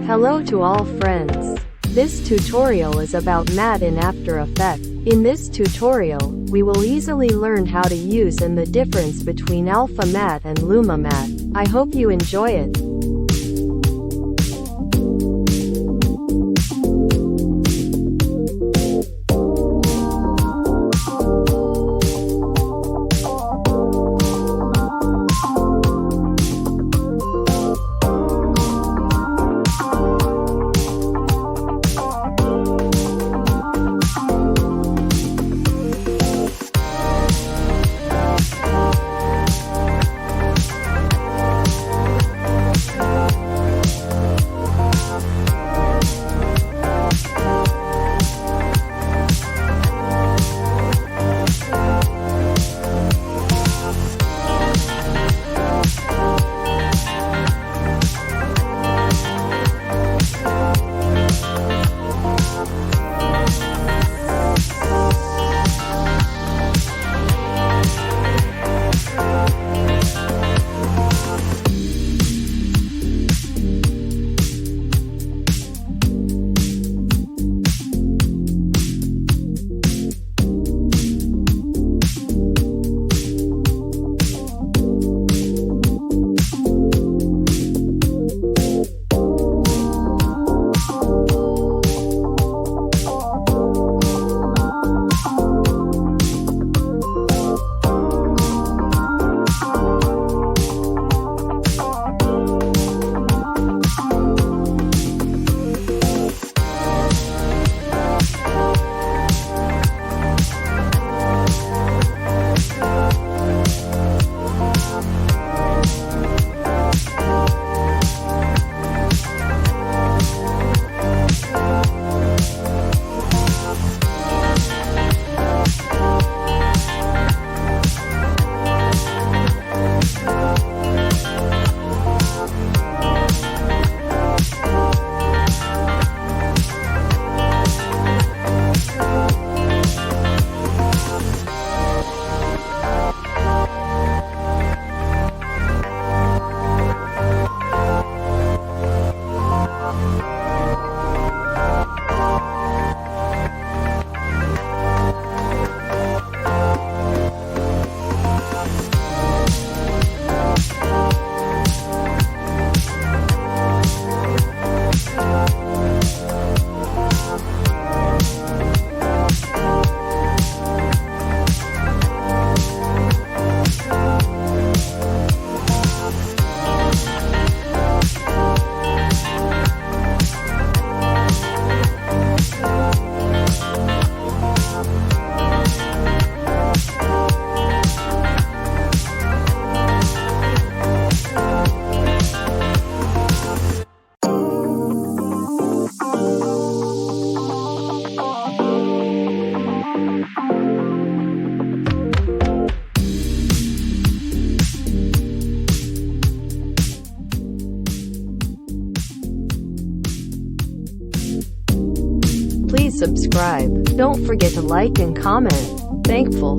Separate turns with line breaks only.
Hello to all friends. This tutorial is about matte in After Effects. In this tutorial, we will easily learn how to use and the difference between Alpha Matte and Luma Matte. I hope you enjoy it. Please subscribe. Don't forget to like and comment. Thankful.